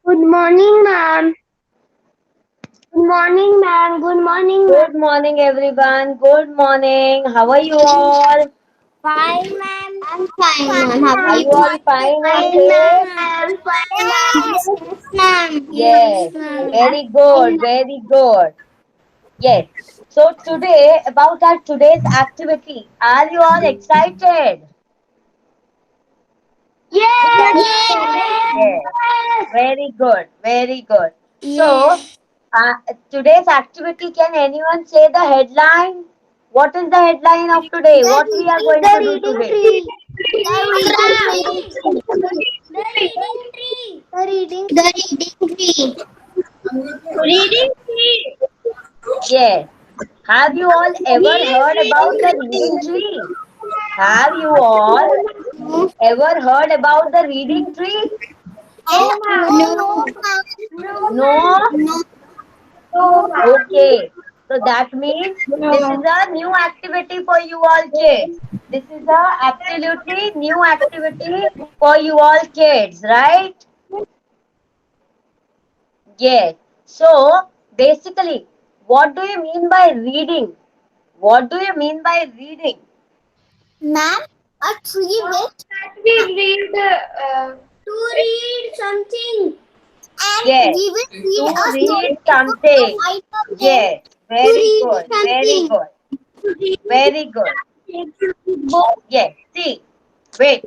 Good morning, ma'am. Good morning, ma'am. Good morning, ma'am. Good morning, everyone. Good morning. How are you all? Fine, ma'am. I'm fine, ma'am. How are Are you? you all fine and Fine, safe? ma'am. I'm fine, ma'am. Yes, ma'am. Yes, Yes. ma'am. I'm Very fine, good. ma'am. Very good. Yes. So today, about our today's activity, are you all excited? Yes. Yes. Yes. Very good. Very good. So, Yes. today's activity, can anyone say the headline? What is the headline of today? What we are going The to do reading today? tree. The reading tree. The reading tree. The reading tree. The reading tree. Reading tree. Yes. Have you all ever Yes, heard about the reading reading tree. tree? Have you all ever heard about the reading tree? No, ma'am. No, ma'am. No? No, ma'am. Okay. So that means No, this is ma'am. a new activity for you all kids. This is a absolutely new activity for you all kids, right? Yes. So basically, what do you mean by reading? What do you mean by reading? Ma'am, a tree with we read to read something and Yes. we will read To a read story for the something. right of them Yes. to Very read good. Very something. good. To read Very good. book. Yes. See. Wait.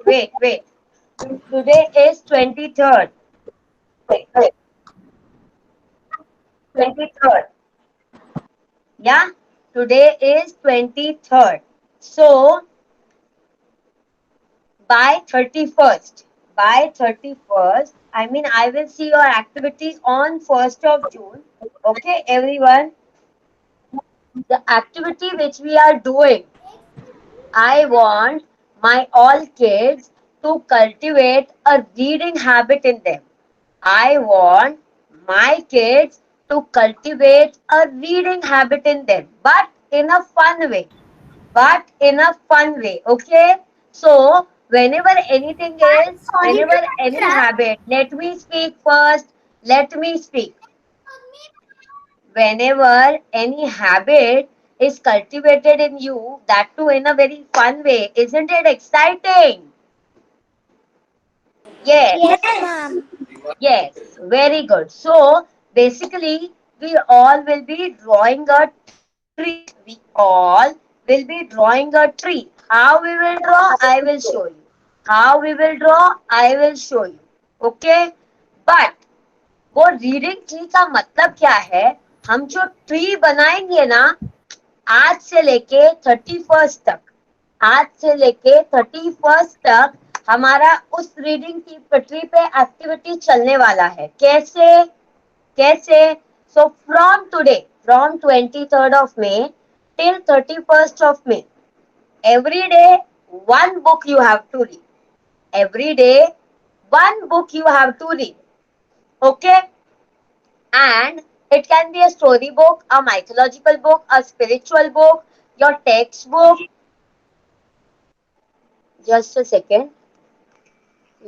Today is 23rd. Wait, wait. 23rd. Yeah. Today is 23rd. So by 31st. By 31st. I mean, I will see your activity on 1st of June. Okay, everyone. The activity which we are doing, I want my all kids to cultivate a reading habit in them. I want my kids to cultivate a reading habit in them, but in a fun way. But in a fun way, okay? So, Sorry whenever to any interrupt. habit, let me speak first. Let me speak. Whenever any habit is cultivated in you, that too in a very fun way, isn't it exciting? Yes, Yes, ma'am. yes, very good. So basically, we all will be drawing a tree. We all will be drawing a tree. How we will draw, I will show you. How we will draw, I will show you. Okay? But वो reading tree का मतलब क्या है? हम जो tree बनाएंगे ना, आज से लेके 31st तक, आज से लेके 31st तक हमारा उस रीडिंग की पटरी पे एक्टिविटी चलने वाला है. कैसे? कैसे? So from 23rd of May till 31st of May, every day one book you have to read. Every day one book you have to read. Okay? And it can be a story book, a mythological book, a spiritual book, your textbook. Just a second.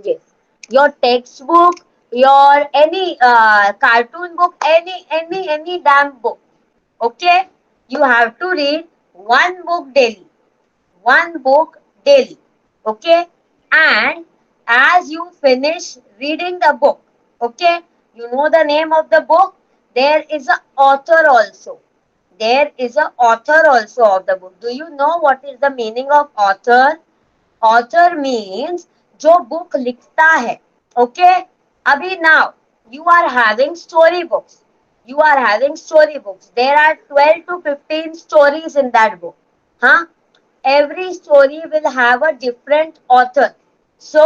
Yes. Your textbook, your any cartoon book, any damn book. Okay? You have to read one book daily. One book daily. Okay? And as you finish reading the book, okay, you know the name of the book, there is a author also. There is a author also of the book. Do you know what is the meaning of author? Author means जो book लिखता है. Okay? अभी now you are having story books. You are having story books. There are 12 to 15 stories in that book. Huh? Every story will have a different author. So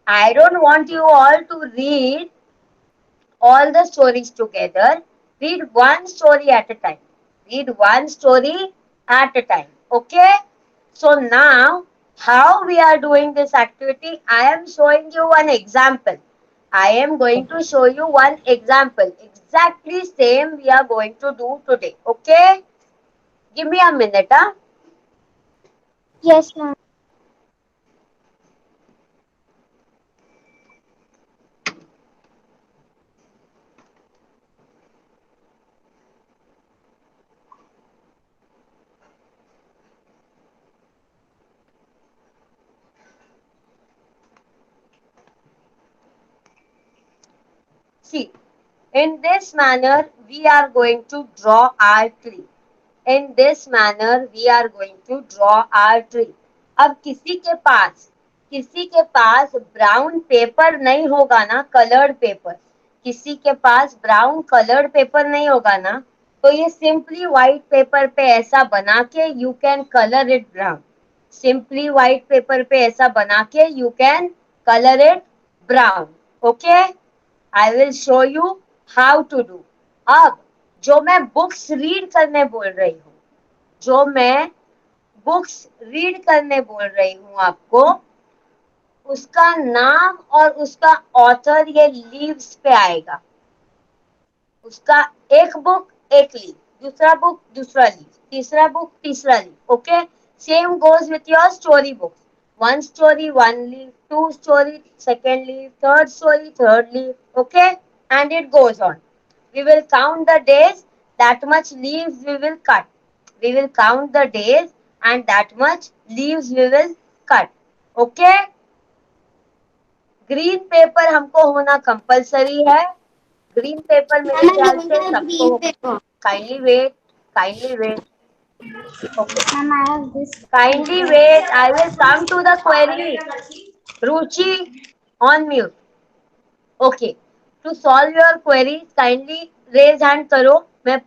I don't want you all to read all the stories together. Read one story at a time. Read one story at a time. Okay? So now, how we are doing this activity, I am showing you one example. I am going to show you one example. Exactly same we are going to do today. Okay? Give me a minute. Huh? Yes, ma'am. See, in this manner, we are going to draw our tree. In this manner, we are going to draw our tree. अब किसी के पास brown paper नहीं होगा ना, coloured paper, किसी के पास brown coloured paper नहीं होगा ना, तो ये सिंपली व्हाइट पेपर पे ऐसा बना के you can colour it brown. Simply white paper पे ऐसा बना के you can colour it brown. Okay, I will show you how to do. अब जो मैं बुक्स रीड करने बोल रही हूँ, जो मैं बुक्स रीड करने बोल रही हूँ आपको, उसका नाम और उसका ऑथर ये लीव्स पे आएगा. उसका एक बुक एक लीव, दूसरा बुक दूसरा लीव, तीसरा बुक तीसरा leave. Okay, same goes with your story book. One story one leave, two story second leave, third story third leave. Okay, and it goes on. We will count the days, that much leaves we will cut. We will count the days and that much leaves we will cut. Okay? Green pepper हमको होना compulsory है. Green pepper मेरे Ma'am, I ख्याल don't से have सबको. green paper. Kindly wait, kindly wait. Okay, Ma'am, I have this. Kindly wait, I will come to the query. Ruchi, on mute. Okay, to solve your query kindly raise hand करो. मैं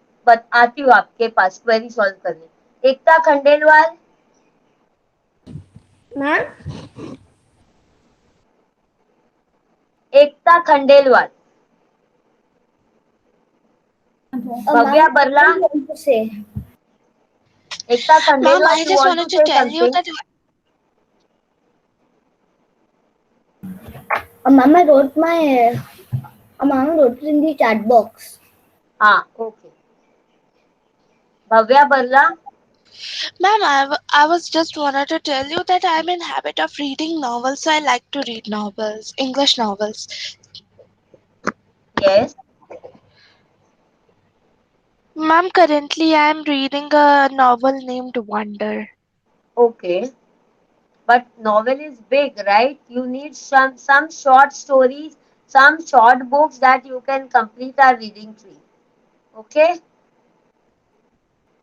आती हूँ आपके पास query solve करने. Ekta Khandelwal. Ma'am? Ekta Khandelwal. Bhavya Barla. Ekta Ma'am, Khandelwal, I you just want to wanted to say tell you something? that Mama wrote my. Mama wrote it in the chat box. हाँ, okay. Bhavya Barla. Ma'am, I was just wanted to tell you that I'm in habit of reading novels, so I like to read novels, English novels. Yes. Ma'am, currently I'm reading a novel named Wonder. Okay. But novel is big, right? You need some short stories, some short books that you can complete our reading tree. Okay?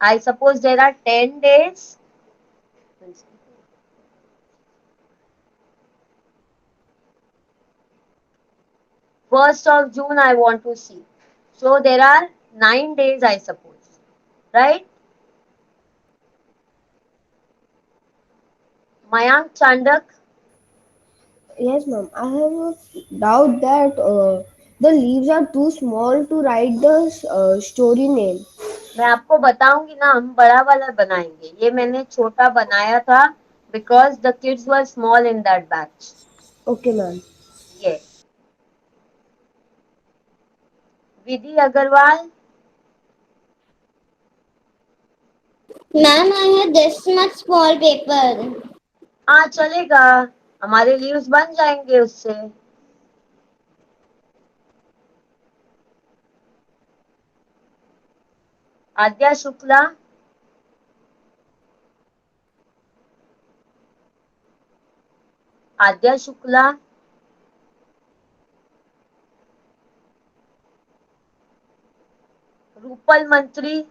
I suppose there are 10 days. First of June I want to see. So there are 9 days, I suppose. Right? Mayank Chandak. Yes, ma'am. I have a doubt that the leaves are too small to write the story name. मैं आपको बताऊंगी ना, हम बड़ा वाला बनाएंगे. ये मैंने छोटा बनाया था because the kids were small in that batch. Okay, ma'am. Yes. Vidhi Agarwal. Ma'am, I have this much small paper. हाँ चलेगा, हमारे लीव्स बन जाएंगे उससे. आद्या शुक्ला. आद्या शुक्ला. रूपल मंत्री.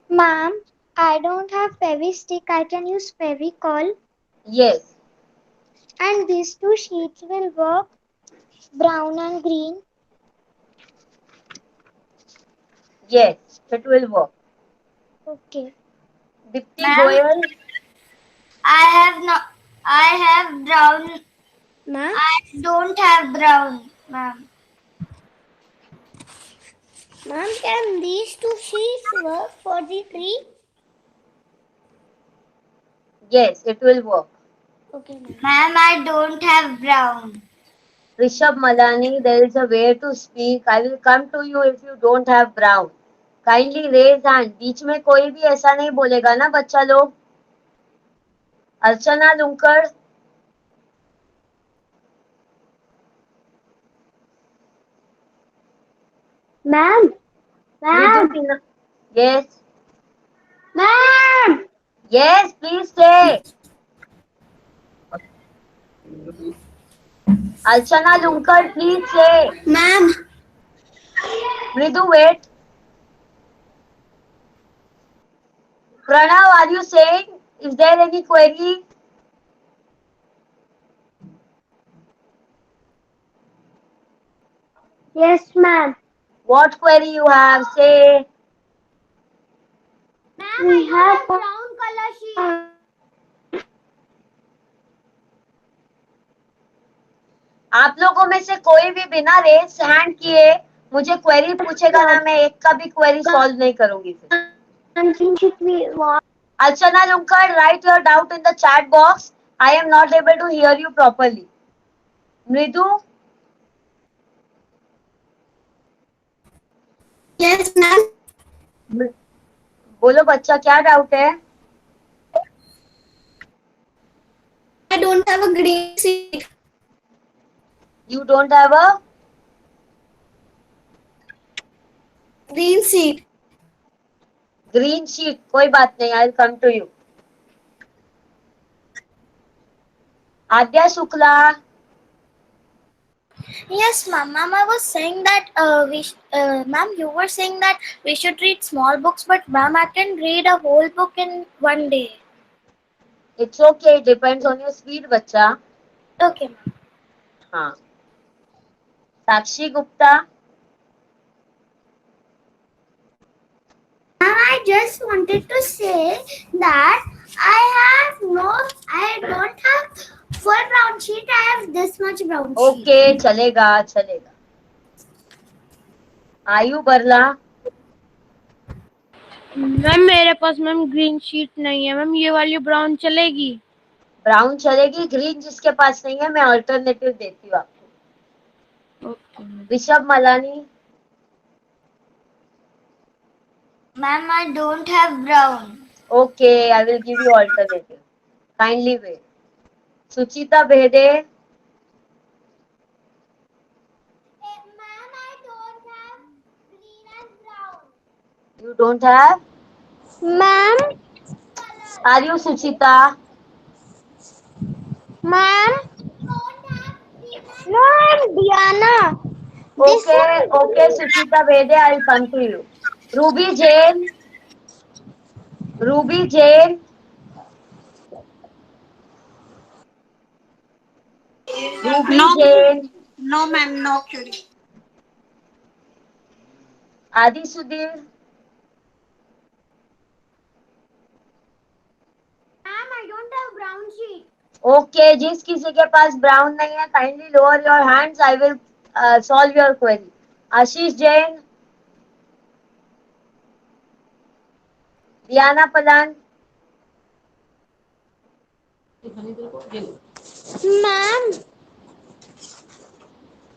Ma'am, I don't have Fevistick. I can use Fevicol. Yes. And these two sheets will work. Brown and green. Yes, it will work. Okay. Deepti Ma'am? Goyal. I have brown. Ma'am? I don't have brown, ma'am. Ma'am, can these two sheets work for the tree? Yes, it will work. Okay, ma'am. Ma'am, I don't have brown. Rishabh Malani, there is a way to speak. I will come to you if you don't have brown. Kindly raise hand. बीच में कोई भी ऐसा नहीं बोलेगा ना बच्चा लोग. अर्चना लुंकर. Ma'am? Ma'am? Yes. Ma'am! Yes, please say. Archana Lunkar, please say. Ma'am. Mridu, wait. Pranav, are you saying? Is there any query? Yes, ma'am. What query you have? Say. Ma'am, we have brown color sheet. आप लोगों में से कोई भी बिना race hand किए मुझे query पूछेगा ना, मैं एक का भी क्वेरी सॉल्व नहीं करूंगी फिर। Archana Lunkar, write your doubt in the chat box. I am not able to hear you properly. Mridu? Yes, ma'am. बोलो बच्चा, क्या डाउट है? I don't have a green sheet. You don't have a Green sheet. green sheet. कोई बात नहीं, I'll come to you. Adya Shukla. Yes, ma'am. Ma'am, I was saying that ma'am, you were saying that we should read small books, but ma'am, I can read a whole book in one day. It's okay. It depends on your speed, बच्चा. Okay, ma'am. हाँ. साक्षी Gupta. I just wanted to say that I don't have full brown sheet. I have this much brown sheet. Okay, चलेगा चलेगा. आयु Barla. Ma'am मेरे पास ma'am green sheet नहीं है ma'am, ये वाली ब्राउन चलेगी? ब्राउन चलेगी, ग्रीन जिसके पास नहीं है मैं अल्टरनेटिव देती हूँ आपको. Rishabh Malani. Ma'am, I don't have brown. Okay, I will give you alternative. Kindly wait. Suchita Bhede. Ma'am, I don't have green and brown. You don't have? Ma'am. Are you Suchita? Ma'am. No, I'm Diana. Okay, Suchita Bhede, I'll come to you. Ruby Jain. Ruby Jain. Ruby Jain. No ma'am, no query. Adi Sudhir. Ma'am, I don't have brown sheet. Okay, जिस किसी के पास brown नहीं है, kindly lower your hands. I will solve your query. Ashish Jain. Diana Palan. Ma'am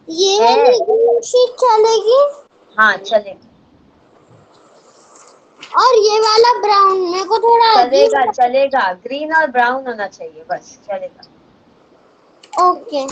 ये वाली green sheet चलेगी हाँ चलेगा. और ये वाला ब्राउन मेरे को थोड़ा चलेगा. ग्रीन और ब्राउन होना चाहिए, बस चलेगा. ओके.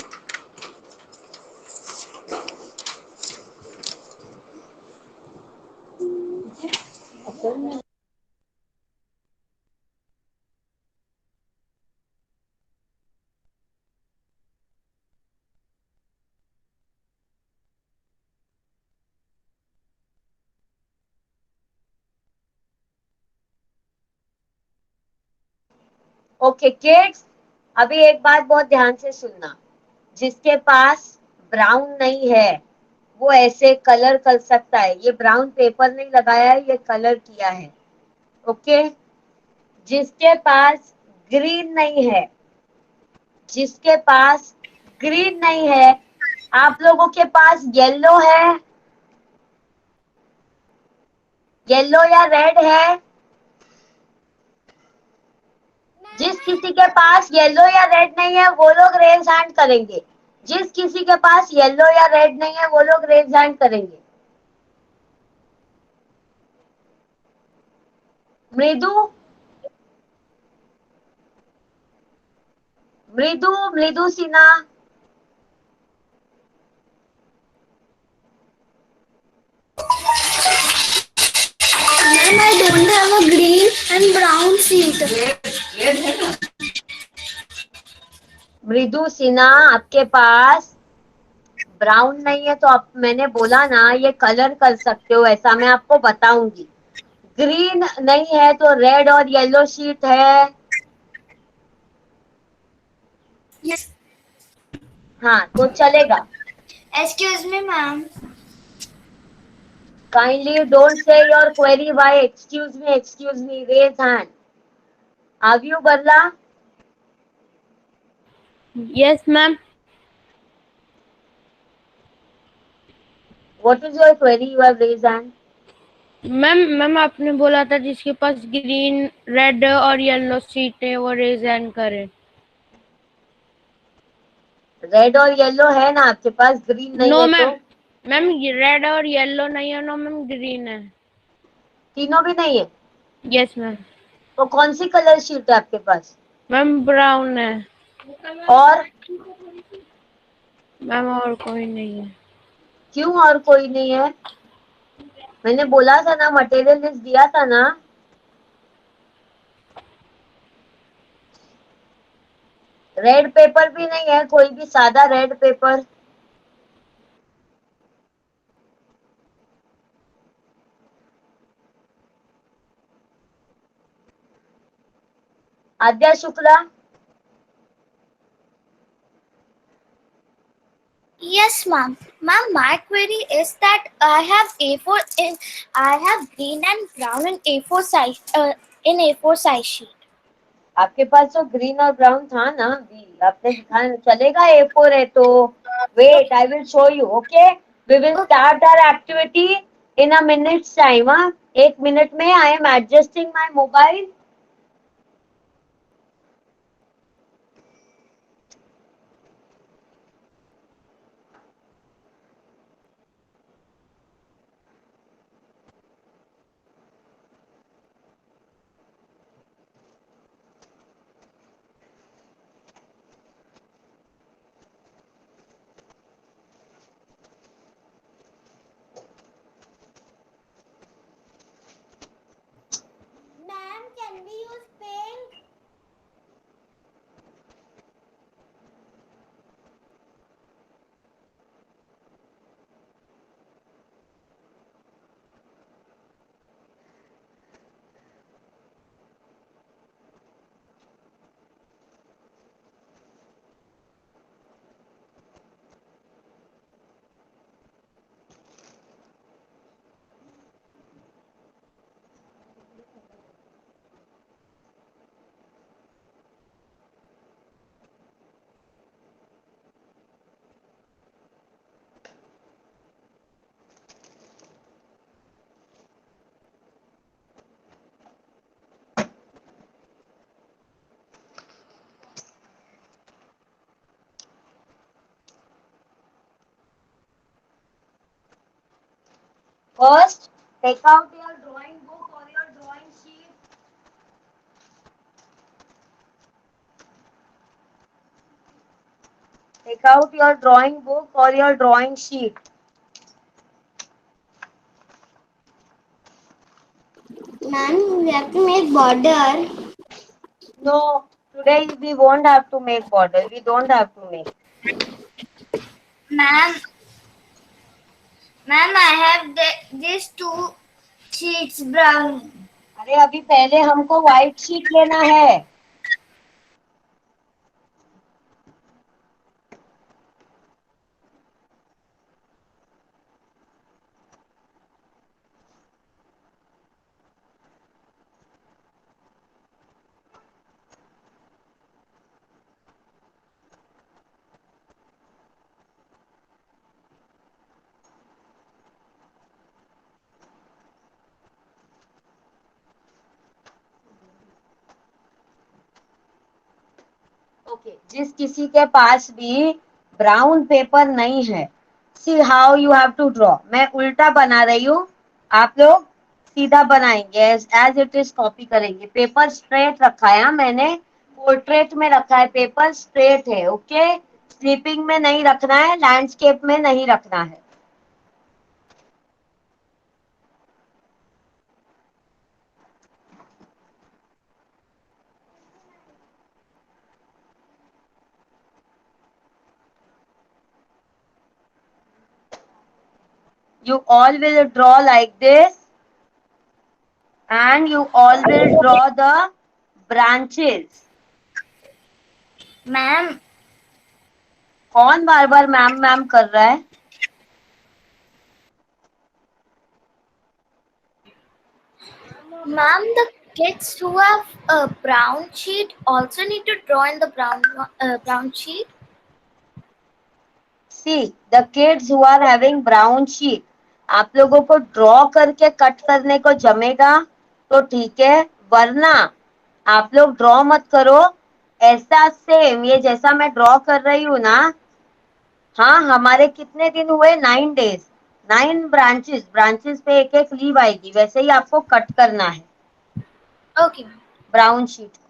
ओके किड्स, अभी एक बात बहुत ध्यान से सुनना. जिसके पास ब्राउन नहीं है वो ऐसे कलर कर सकता है. ये ब्राउन पेपर नहीं लगाया है, ये कलर किया है. ओके. जिसके पास ग्रीन नहीं है, जिसके पास ग्रीन नहीं है, आप लोगों के पास येलो है, येलो या रेड है? जिस किसी के पास येलो या रेड नहीं है वो लोग रेज हैंड करेंगे. जिस किसी के पास येलो या रेड नहीं है वो लोग रेज हैंड करेंगे. मृदु. मृदु Sinha. Ma'am, I don't have a green and brown sheet. मृदु सिन्हा, आपके पास ब्राउन नहीं है तो आप, मैंने बोला ना ये कलर कर सकते हो, ऐसा मैं आपको बताऊंगी। ग्रीन नहीं है तो रेड और येलो शीट है। Yes. हाँ तो चलेगा। Excuse me, ma'am. Kindly don't say your query by excuse me, raise hand. Have you बरला? Yes, ma'am. What is your query, you have raise hand? Ma'am आपने बोला था जिसके पास ग्रीन रेड और येलो सीट है वो रेज हैंड करे। रेड और येलो है ना आपके पास, ग्रीन नहीं नो है तो? मैम, मैम रेड और येलो नहीं है, नो मैम ग्रीन है। तीनों भी नहीं है? Yes ma'am. तो कौन सी कलर शीट है आपके पास? मैम ब्राउन है। और मैम और कोई नहीं है। क्यों और कोई नहीं है? मैंने बोला था ना, मटेरियल लिस्ट दिया था ना। रेड पेपर भी नहीं है, कोई भी सादा red pepper? Adya Shukla? Yes, ma'am. Ma'am, my query is that I have A4 in, I have green and brown in A4 size in A4 size sheet. आपके पास तो ग्रीन और ब्राउन था ना अभी, आपने दिखाया, चलेगा A4 है तो। Wait, I will show you, okay. We will start our activity in a minutes time. हाँ, 1 मिनट में। I am adjusting my mobile. Ma'am, can we use pink? First, take out your drawing book or your drawing sheet. Take out your drawing book or your drawing sheet. Ma'am, we have to make border. No, today we won't have to make border. We don't have to make. Ma'am, I have these two sheets brown. अरे अभी पहले हमको white sheet लेना है। Okay, जिस किसी के पास भी ब्राउन पेपर नहीं है, see how you have to draw. मैं उल्टा बना रही हूँ, आप लोग सीधा बनाएंगे, एज इट इज कॉपी करेंगे। पेपर स्ट्रेट रखा है मैंने, पोर्ट्रेट में रखा है, पेपर स्ट्रेट है, ओके। स्लीपिंग में नहीं रखना है, लैंडस्केप में नहीं रखना है। You all will draw like this, and you all will draw the branches. Ma'am, कौन बार बार मैम मैम कर रहा है? ma'am, the kids who have a brown sheet also need to draw in the brown sheet. See, the kids who are having brown sheet, आप लोगों को draw करके cut करने को जमेगा तो ठीक है, वरना आप लोग ड्रॉ मत करो. ऐसा सेम ये जैसा मैं ड्रॉ कर रही हूँ ना, हाँ, हमारे कितने दिन हुए? 9 days. 9 ब्रांचेस पे एक एक लीव आएगी, वैसे ही आपको कट करना है Okay, ma'am. ब्राउन शीट को.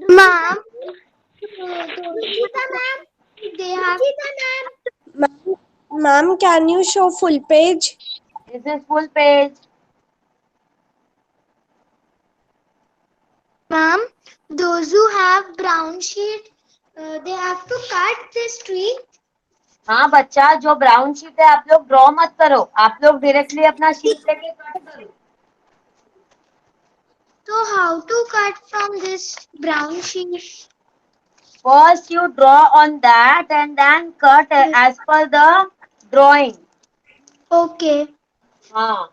Ma'am, Ruchita ma'am, they have. Ma'am, can you show full page? This is full page. Ma'am, those who have brown sheet, they have to cut this tree. हाँ बच्चा, जो brown sheet है आप लोग draw मत करो, आप लोग डायरेक्टली अपना शीट लेके कट करो. So how to cut from this brown sheet? First you draw on that and then cut as per the drawing. Okay. हाँ.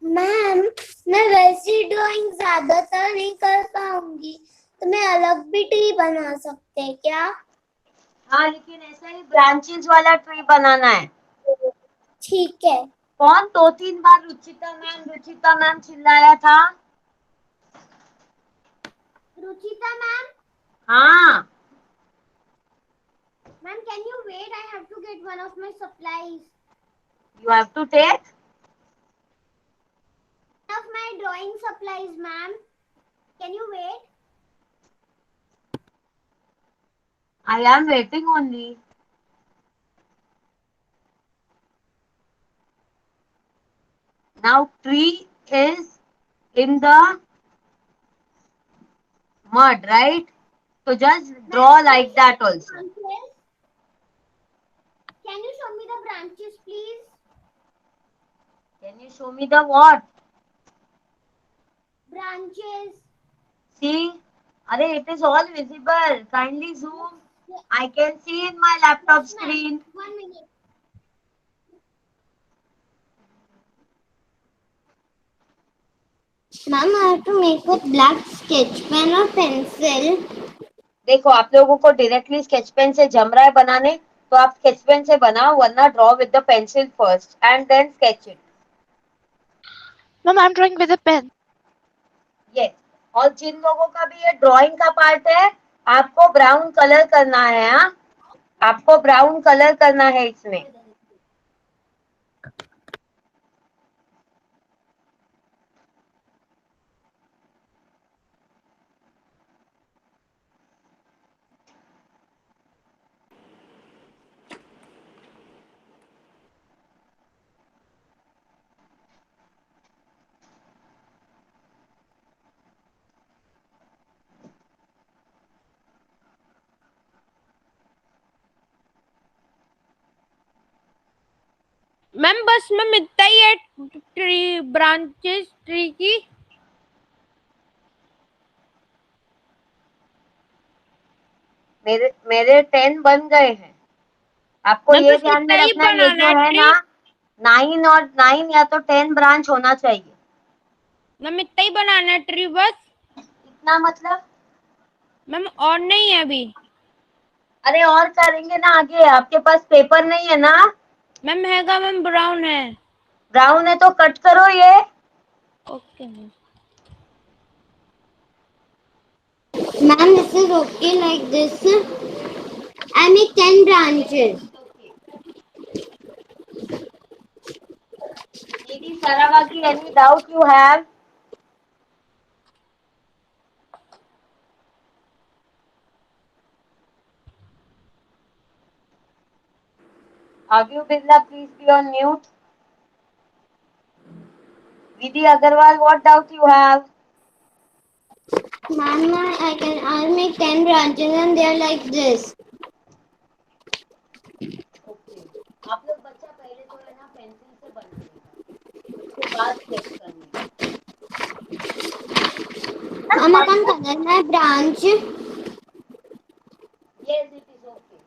मैम, मैं वैसी ड्राइंग ज्यादातर नहीं कर पाऊंगी, तो मैं अलग भी ट्री बना सकते हैं क्या? हाँ, लेकिन ऐसा ही ब्रांचेस वाला ट्री बनाना है. ठीक है. कौन 2-3 बार रुचिता मैम चिल्लाया था? रुचिता मैम, हाँ. Ma'am can you wait, I have to get one of my supplies. You have to take. Of my drawing supplies, ma'am. Can you wait? I am waiting only. Now tree is in the mud, right? So just draw like that also. Can you show me the branches, please? Can you show me the what? Branches. See? Arey, it is all visible. Kindly zoom. I can see in my laptop screen. 1 minute. Ma'am, I have to make with black sketch pen or pencil. देखो, आप लोगों को directly sketch pen से जम रहा है बनाने, तो आप स्केच पेन से बनाओ, वरना draw with the pencil first and then sketch it. Ma'am, I'm drawing with a pen. Yes. और जिन लोगों का भी ये ड्राइंग का पार्ट है, आपको ब्राउन कलर करना है. हाँ, आपको ब्राउन कलर करना है इसमें. मैम बस मैम इतना ही है ट्री ब्रांचेस ट्री की. मेरे 10 बन गए हैं. आपको मैम ये बस ध्यान में इतना ही रखना है, ये बनाना जो है है ट्री. ना 9 या तो 10 ब्रांच होना चाहिए. मैम इतना ही बनाना है ट्री बस. इतना मतलब मैम और नहीं है अभी. अरे और करेंगे ना आगे, आपके पास पेपर नहीं है ना? मैम हैगा मैम, ब्राउन है। ब्राउन है तो कट करो ये। Okay ma'am. Ma'am, this is okay like this. I make 10 branches. Lady Saravaki, any doubt you have? Agyu Birla, please be on mute. Vidhi Agarwal, what doubt you have? Ma'am, I'll make 10 branches and they're like this. Okay. आप लोग बच्चा पहले तो है ना pencil से बनाएगा, उसके बाद स्केच करने। Ma'am, I can color my branch. Yes, it is okay.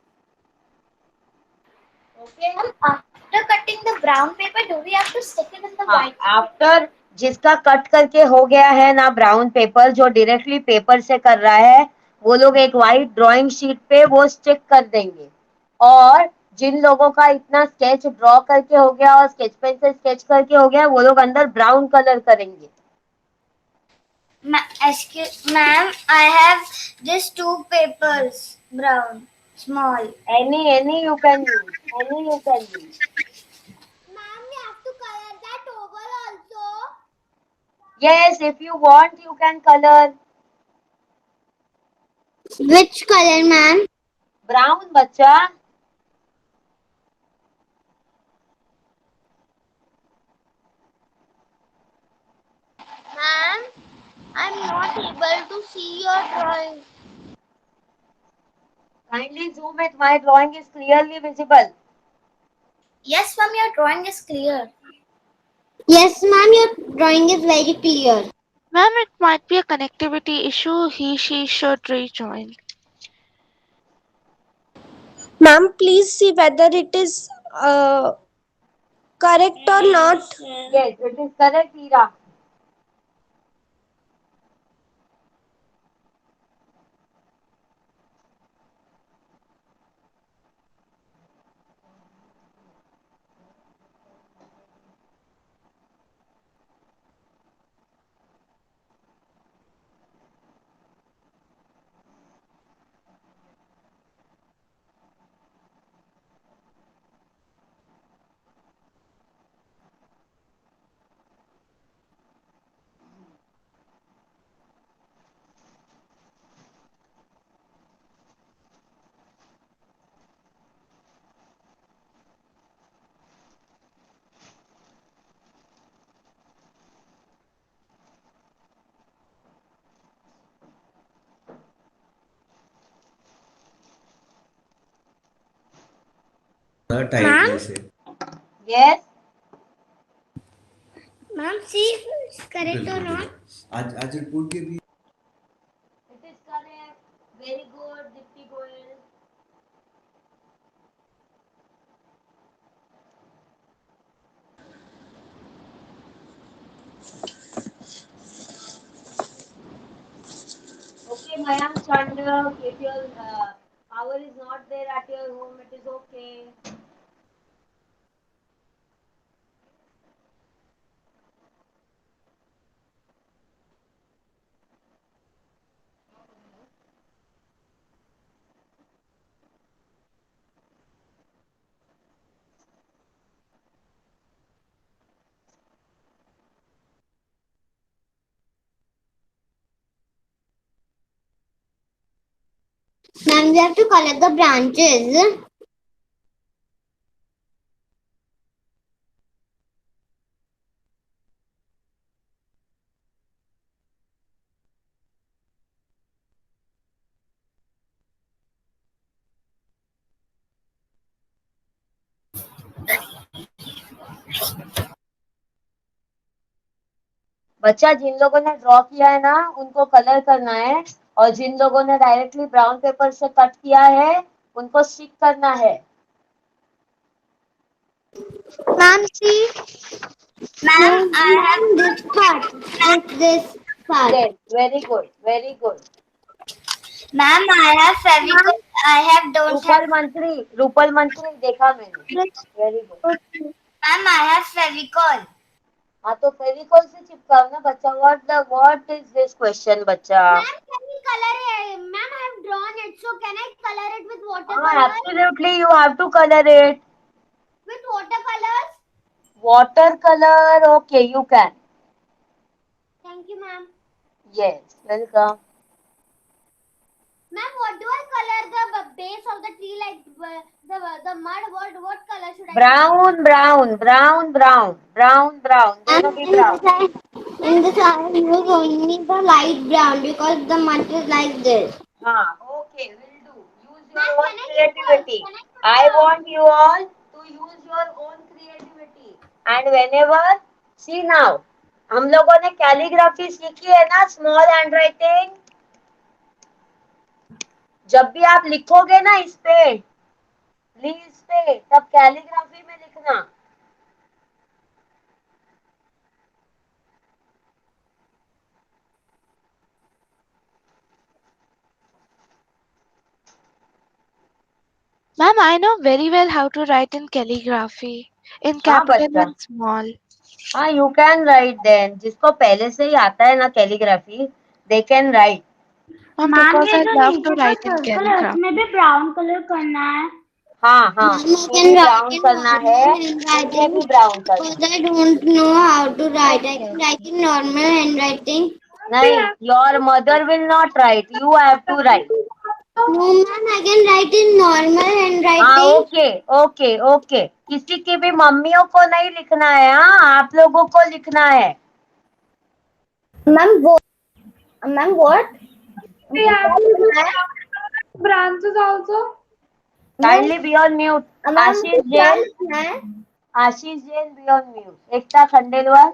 Okay. After cutting the brown paper, do we have to stick it in the हाँ, white paper? आफ्टर जिसका कट करके हो गया है ना ब्राउन पेपर, जो directly paper से कर रहा है, वो लोग एक वाइट ड्राइंग शीट पे वो स्टिक कर देंगे। और जिन लोगों का इतना स्केच ड्रॉ करके हो गया और स्केच पेन से स्केच करके हो गया, वो लोग अंदर ब्राउन कलर करेंगे। Excuse, ma'am, I have just 2 papers, brown, small. Any you can use. Any you can use. Ma'am, we have to color that oval also. Yes, if you want, you can color. Which color, ma'am? Brown, बच्चा। Ma'am, I'm not able to see your drawing. Kindly zoom it. My drawing is clearly visible. Yes, ma'am, your drawing is clear. Yes, ma'am, your drawing is very clear. Ma'am, it might be a connectivity issue. She should rejoin. Ma'am, please see whether it is correct or not. Yes, it is correct, Ira. Yes. Ma'am, see if it's correct or not. It is correct. Very good, Dipti Goel. Okay, Mayank Chandra, if your power is not there at your home, it is okay. Ma'am, we have to color the branches. बच्चा जिन लोगों ने draw किया है ना, उनको colour करना है, और जिन लोगों ने डायरेक्टली ब्राउन पेपर से कट किया है, उनको स्टिक करना है। Ma'am, see. Ma'am, I have this part. This part. Yes, very good, very good. Ma'am, I have Fevicol. I have don't have. Rupal मंत्री देखा मैंने. Very good. Ma'am, I have Fevicol. हाँ तो फेविकॉल से चिपकाओ ना बच्चा. व्हाट इज दिस क्वेश्चन बच्चा? Ma'am, can we color it? Ma'am, I have drawn it. So can I color it with हाँ, watercolor? absolutely you have to color it. With watercolors? Watercolor, okay, you can. Thank you, ma'am. Yes, welcome. Ma'am, what do I color the base of the tree, like the mud? What color should I? Brown. दोनों भी brown. In this I use only the light brown because the mud is like this. हाँ, okay, will do. Use your own creativity. I want you all to use your own creativity. And whenever, see now, हम लोगों ने calligraphy सीखी है ना, small hand writing. जब भी आप लिखोगे ना इस पे, लीव्स पे, तब कैलीग्राफी में लिखना. Ma'am, I know very well how to write in calligraphy, in हाँ capital बच्चा. and small. हाँ, you can write then. जिसको पहले से ही आता है ना calligraphy, they can write. Ma'am, ma'am because ये I जो love to नीचे का write in सर्कल है calligraphy. उसमें भी ब्राउन कलर करना है. हाँ हाँ, Ma'am, I इसमें can भी write ब्राउन in करना है, normal इसमें भी handwriting ब्राउन करना. because I don't know how to write. I Okay, can write okay. in normal handwriting. नहीं, your mother will not write. You have to write. No, ma'am, I can write in normal हाँ, handwriting. Okay. किसी की भी मम्मियों को नहीं लिखना है. हाँ, आप लोगों को लिखना है. Ma'am, what? Branches also. Kindly be on mute. Ma'am, आशीष क्या जैन, लिखना है? be on mute. एकता खंडेलवाल,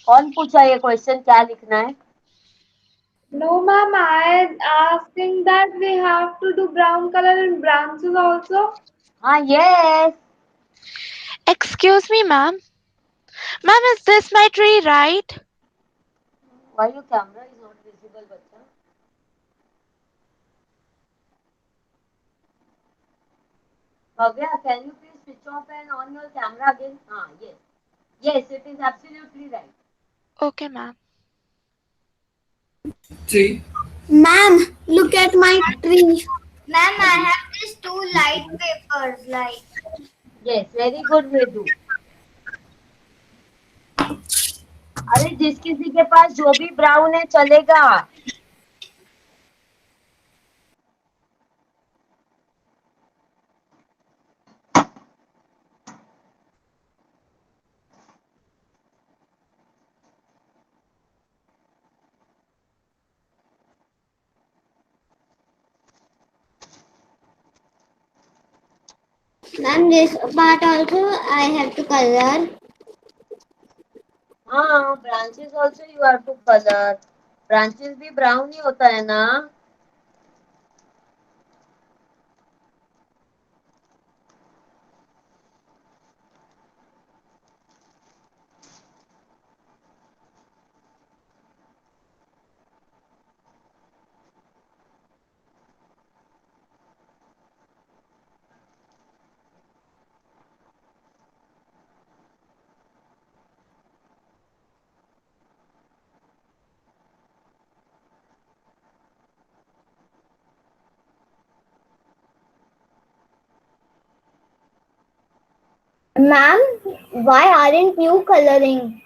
कौन पूछा ये क्वेश्चन, क्या लिखना है? No, ma'am. I asking that we have to do brown color in branches also. हाँ, yes. Excuse me, ma'am. Ma'am, is this my tree, right? Why your camera is not visible, बच्चा? Bhavya, can you please switch off and on your camera again? हाँ, yes. Yes, it is absolutely right. Okay, ma'am. Ma'am, look at my tree. Ma'am, I have these two light papers. Like. Yes, very good, Vedu. अरे जिस किसी के पास जो भी brown है चलेगा. Ma'am, this part also I have to color. हाँ, branches also you have to color. Branches भी brown ही होता है ना. Ma'am, why aren't you coloring?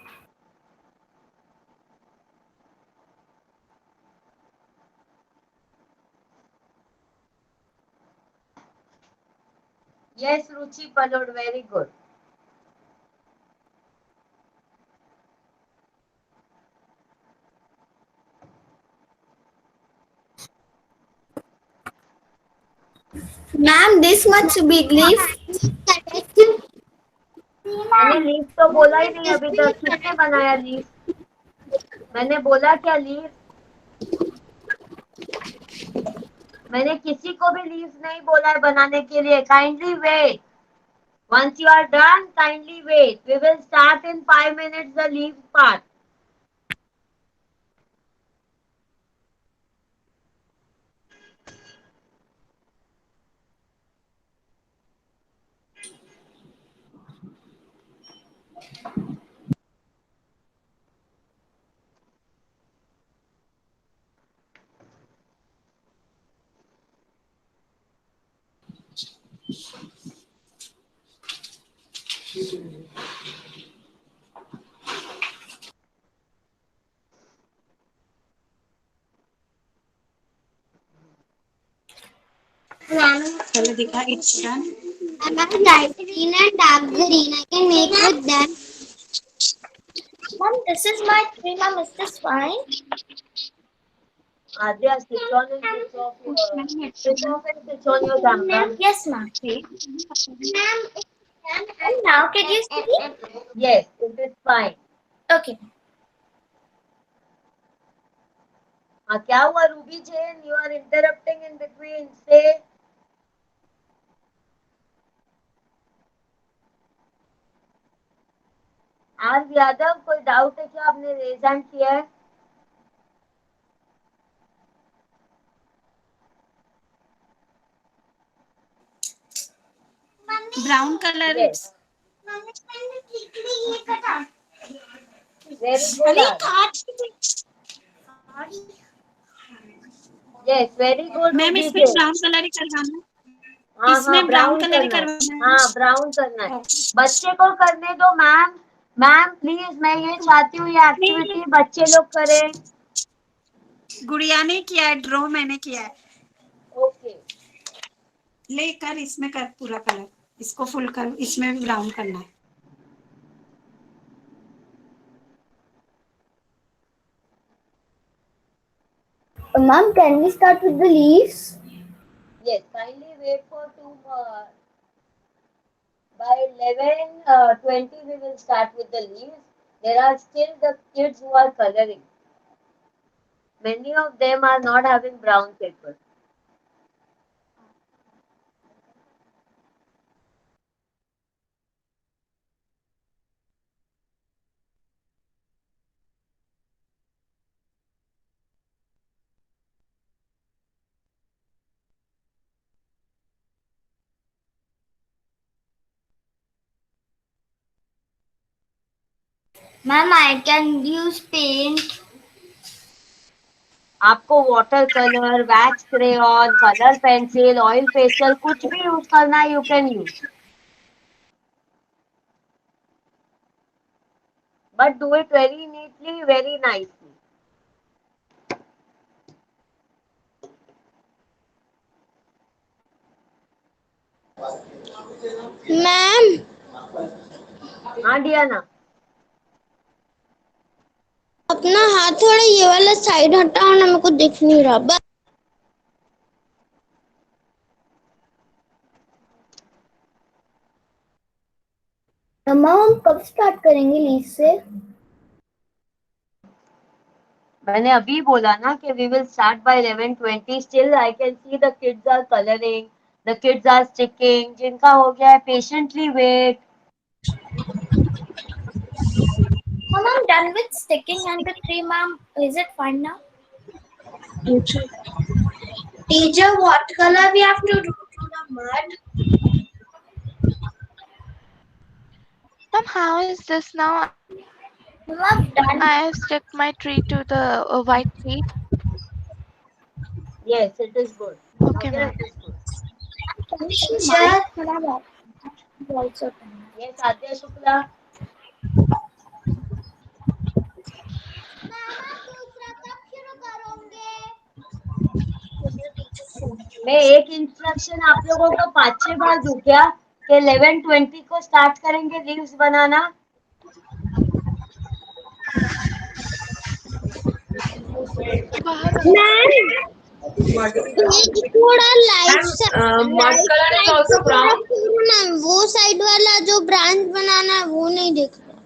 Yes, Ruchi Palod, very good. Ma'am, this much big leaf. मैंने leaf तो बोला ही नहीं अभी तक. किसने बनाया लीफ? मैंने बोला क्या लीफ? मैंने किसी को भी लीफ नहीं बोला है बनाने के लिए. Kindly wait. Once you are done, kindly wait. We will start in 5 minutes the leaf part. चलो दिखा, it's done. I have light green and dark green. I can make with them. Mom, this is my tree. Mom, is this fine? Adya, switch on and switch off your camera. Yes, ma'am. Ma'am, And now can you see? Yes, it is fine. Okay. क्या हुआ Ruby Jain? You are interrupting in between. Say. R Yadav, कोई doubt है क्या? आपने raise hand किया है? Brown color. Yes. Very good. Yes, very good. Ma'am Ruby इसमें Jain. Brown colour ही करवाना है। हाँ, इसमें brown color ही करना है। करवाना है। हाँ, ब्राउन करना है। बच्चे को करने दो मैम। मैम प्लीज, मैं ये चाहती हूँ ये एक्टिविटी बच्चे लोग करें। गुड़िया ने किया है, ड्रॉ मैंने किया है। ओके। लेकर इसमें कर पूरा कलर, इसको फुल कर, इसमें भी ब्राउन करना है। Ma'am, can we start with the leaves? Yes, kindly wait for 2 by 11:20 we will start with the leaves. There are still the kids who are coloring. Many of them are not having brown paper. ma'am, I can use paint. आपको water colour, wax crayon, colour pencil, oil pastel कुछ भी use करना है, you can use. But do it very neatly, very nicely. Ma'am, हाँ Diana. अपना हाथ थोड़ा ये वाला साइड हटाओ ना, मेरे को दिख नहीं रहा. बस अम्मा, हम कब स्टार्ट करेंगे लीफ से? मैंने अभी बोला ना कि we will start by 11:20. Still I can see the kids are coloring, the kids are sticking. जिनका हो गया है patiently wait. Mom, I'm done with sticking and the tree, ma'am. Is it fine now? teacher, what color we have to do to the mud? Ma'am, how is this now? Mom, I've done. I have stuck my tree to the white sheet. Yes, it is good. Okay, Okay, ma'am. it is good. Teacher, also done. Yes, Adya Shukla. मैं एक instruction आप लोगों को 5-6 बार दूं क्या कि 11:20 को start करेंगे लीव्स बनाना. थोड़ा लाइट ना, वो साइड वाला जो ब्रांच बनाना है वो नहीं दिख रहा.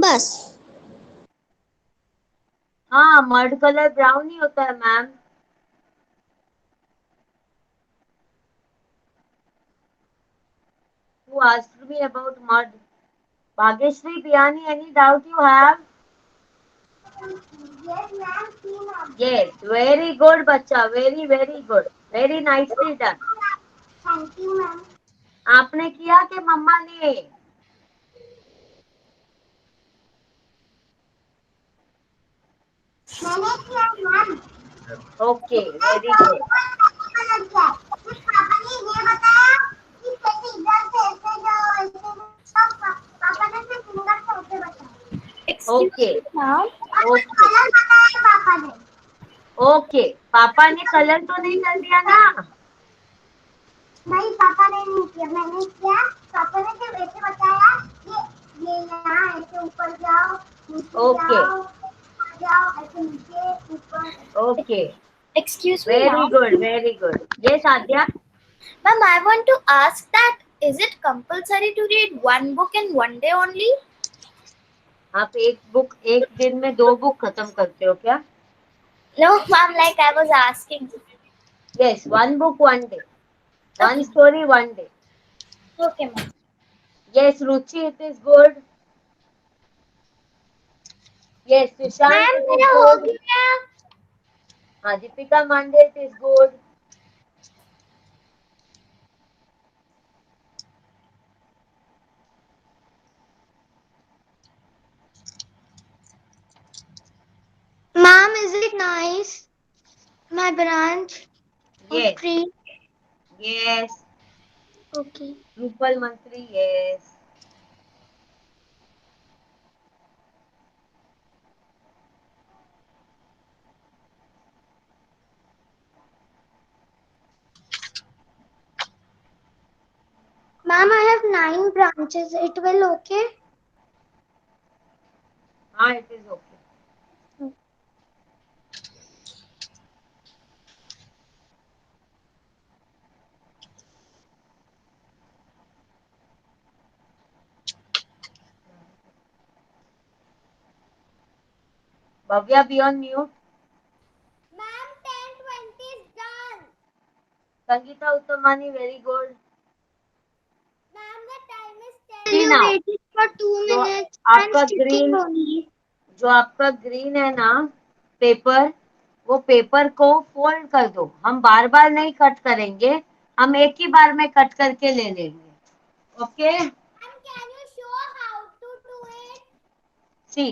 बस हाँ, मड कलर ब्राउन ही होता है ma'am. Who asked me about mud? Bhageshri, Biyani, any doubt you have? Yes, very good, बच्चा. Very, very good. Very nicely done. Thank you ma'am. आपने किया कि मम्मा ने? मैंने किया मैम. Okay, very good. पापा ने ये बताया कि ओके Mom. ओके ओके, पापा ने कलर तो नहीं कर दिया ना? नहीं, पापा ने नहीं किया, मैंने किया। पापा ने जब ऐसे बताया, ये यहाँ ऐसे ऊपर जाओ, नीचे ओके जाओ, ऊपर जाओ, ऐसे नीचे ऊपर। Okay, Excuse me, very ma'am. Good very good. ये साध्या, Ma'am, I want to ask that is it compulsory to read one book in one day only? आप एक बुक एक दिन में 2 बुक खत्म करते हो क्या? No, ma'am, like I was asking. Yes, 1 book 1 day, 1 Okay, story 1 day. okay, ma'am. Yes Ruchi, it is good. Yes Sushant, Ma'am, it is मेरा हो गुड। गया. हाँ Deepika Mande, it is good. Mom, is it nice? My branch of yes tree. Yes, Okay. Rupal Mantri, yes. Ma'am, I have 9 branches. It will okay? हाँ it is okay. Bhavya, be on mute. Ma'am, 10:20 is done. Sangeeta Uttamani, very good. Ma'am, the time is 10. See You now, waited for 2 जो minutes. I'm आपका sticking green, only. जो आपका green है ना paper, वो paper को fold कर दो। हम बार बार नहीं कट करेंगे, हम एक ही बार में कट करके ले लेंगे। Okay, And can you show how to do it? See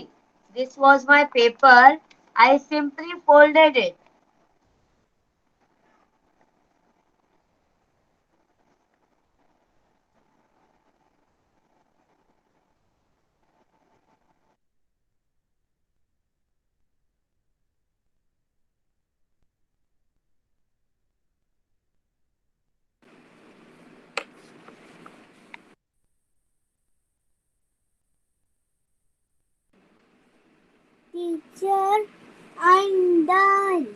this was my paper, I simply folded it. Teacher, I'm done.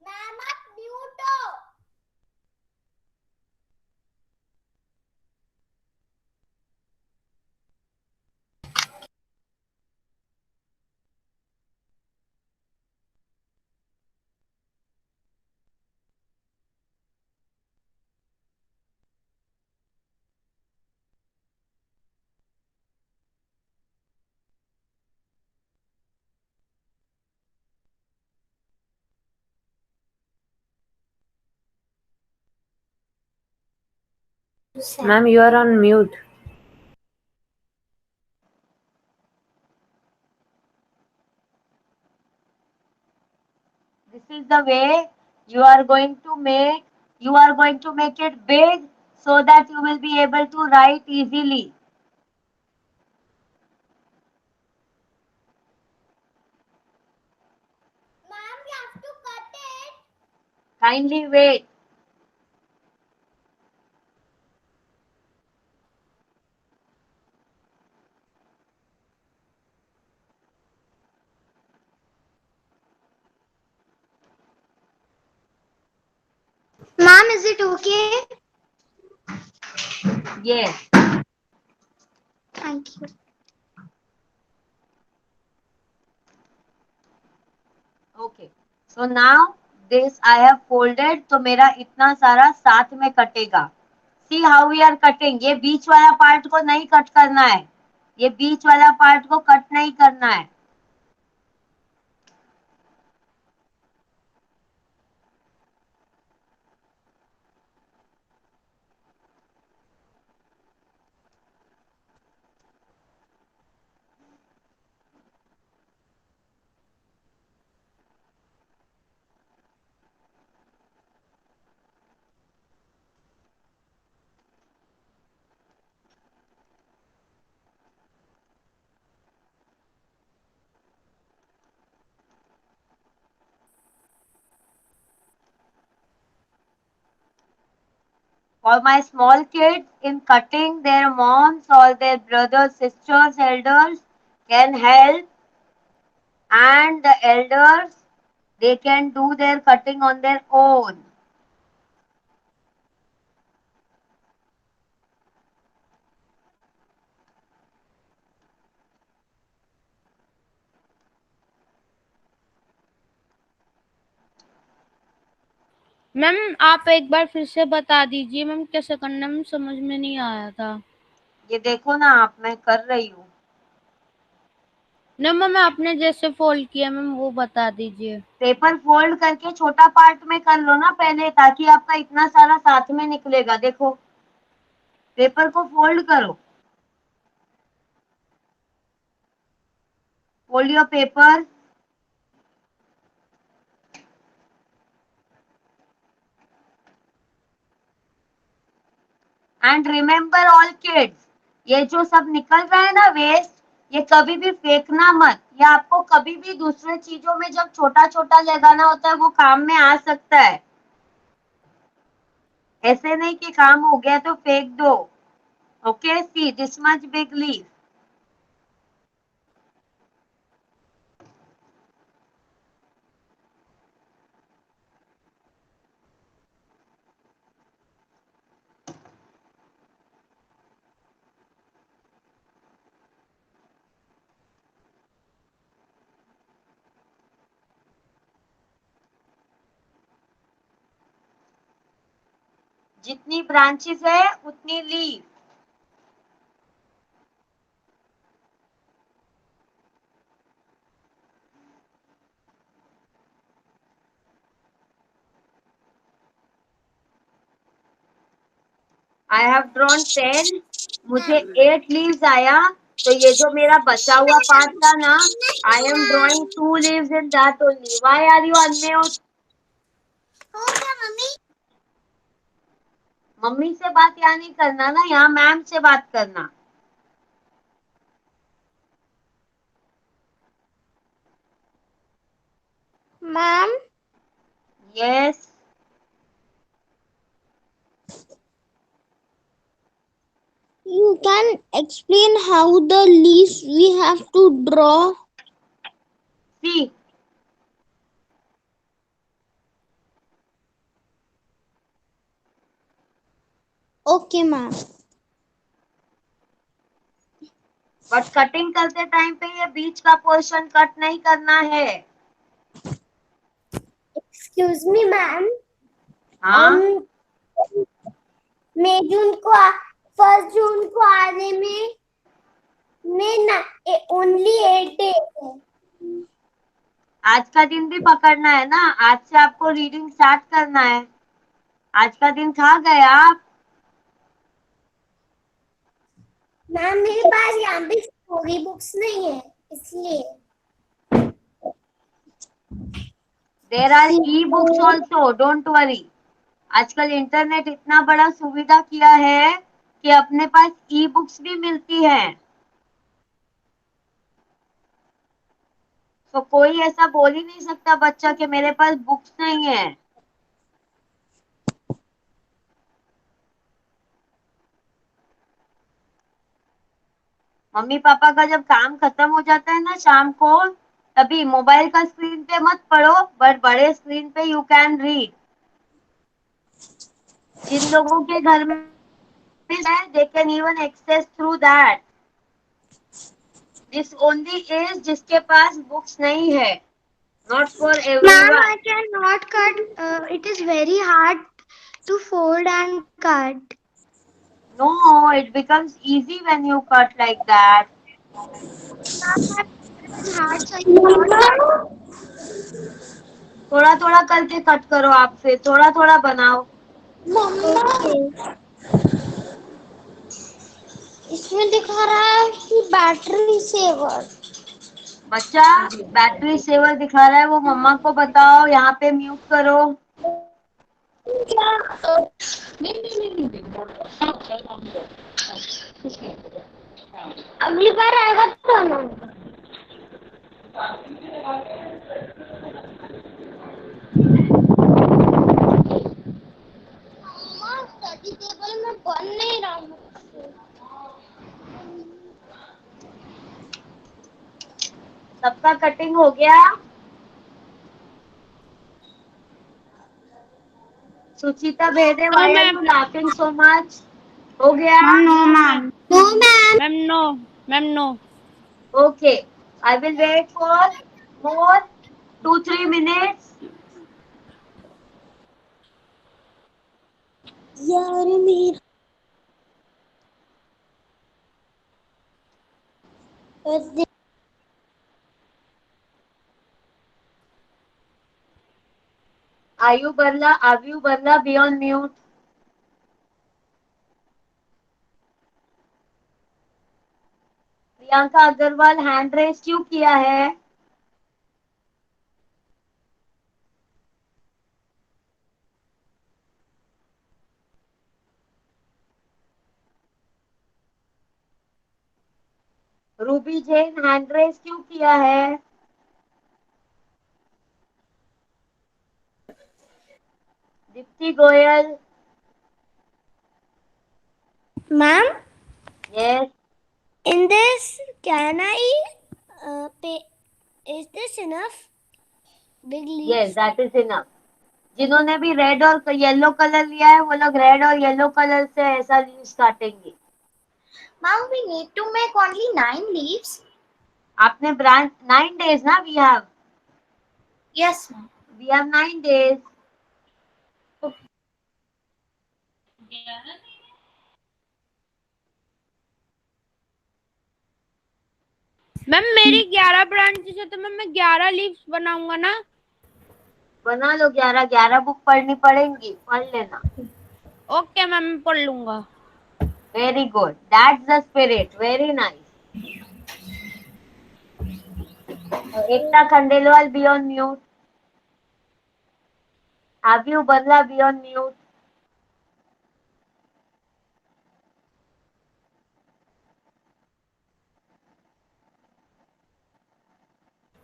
Ma'am, आप mute हो. Ma'am you are on mute. This is the way you are going to make, it big so that you will be able to write easily. Ma'am, you have to cut it. Kindly wait. Ma'am, is it okay? Yes. Thank you. Okay. So now this I have folded, तो मेरा इतना सारा साथ में कटेगा। See how we are cutting. ये बीच वाला पार्ट को नहीं कट करना है, ये बीच वाला पार्ट को कट नहीं करना है. For my small kids, in cutting, their moms or their brothers, sisters, elders can help, and the elders, they can do their cutting on their own. Ma'am आप एक बार फिर से बता दीजिए मैम, कैसे करना, मैम समझ में नहीं आया था. ये देखो ना आप, मैं कर रही हूँ. न मैम आपने जैसे फोल्ड किया मैम वो बता दीजिए. पेपर फोल्ड करके छोटा पार्ट में कर लो ना पहले, ताकि आपका इतना सारा साथ में निकलेगा. देखो, पेपर को फोल्ड करो. Fold your paper. And remember all kids, ये जो सब निकल रहा है ना वेस्ट, ये कभी भी फेंकना मत. ये आपको कभी भी दूसरे चीजों में जब छोटा छोटा लगाना होता है वो काम में आ सकता है. ऐसे नहीं कि काम हो गया तो फेंक दो. Okay, see this much big leaf. जितनी ब्रांचेस है उतनी लीफ. आई हैव ड्रॉन 10, मुझे 8 लीव्स आया, तो ये जो मेरा बचा हुआ पार्ट था ना, I am drawing 2 leaves in that only. Why are you unmute? हो गया मम्मी. मम्मी से बात यहाँ नहीं करना ना, यहाँ मैम से बात करना. Ma'am yes. you can explain how the leaves we have to draw. सी, Okay ma'am. बट कटिंग करते टाइम पे ये बीच का पोर्शन कट नहीं करना है. Excuse me ma'am. हाँ, मई जून को 1 जून को आने में ना ओनली 8 days है. आज का दिन भी पकड़ना है ना, आज से आपको रीडिंग स्टार्ट करना है. आज का दिन खा गए आप. मैम मेरे पास यहाँ पे स्टोरी बुक्स नहीं है इसलिए. There are e books also, don't worry. आजकल इंटरनेट इतना बड़ा सुविधा किया है कि अपने पास ई बुक्स भी मिलती है. तो कोई ऐसा बोल ही नहीं सकता बच्चा कि मेरे पास बुक्स नहीं है. मम्मी पापा का जब काम खत्म हो जाता है ना शाम को, तभी मोबाइल का स्क्रीन पे मत पढ़ो, बट बड़े स्क्रीन पे यू कैन रीड. जिन लोगों के घर में है, they can even access through that. This only is जिसके पास बुक्स नहीं है, not for Ma'am, everyone. I cannot cut. It is very hard to fold and cut. No, it becomes easy when you cut like that. hard, so I cannot. थोड़ा थोड़ा करके cut करो आप, फिर थोड़ा थोड़ा बनाओ. Okay. इसमें दिखा रहा है कि बैटरी सेवर. बच्चा बैटरी सेवर दिखा रहा है, वो मम्मा को बताओ, यहाँ पे म्यूट करो. अगली बार आएगा तो ना. स्टडी टेबल में बन नहीं रहा हूँ. सबका कटिंग हो गया? Suchita Bhede, why are you laughing so much? हो गया? No ma'am. No ma'am. Ma'am no, ma'am no. Okay, I will wait for more 2-3 minutes. यार मेरा Ayu Barla, be on mute. Priyanka Agarwal hand raise क्यों किया है? रूबी जैन हैंड रेस क्यों किया है? Deepti Goyal. Ma'am. Yes, In this, can I pay? Is this enough? Big leaves. yes, that is enough. जिन्होंने भी रेड और येलो कलर लिया है, वो लोग रेड और येलो कलर से ऐसा लीव्स काटेंगे. Mom, we need to make only 9 leaves. आपने ब्रांच 9 days ना? Yes, ma'am. we have 9 days. Ma'am मेरी 11 ब्रांचेस है, तो मैम मैं 11 लीव्स बनाऊंगा ना. बना लो 11 बुक पढ़नी पड़ेंगी, पढ़ लेना. ओके मैम, मैं पढ़ लूंगा. Very good, that's the spirit, very nice. Ekta Khandelwal, B on mute. Abiu Barla, be on mute.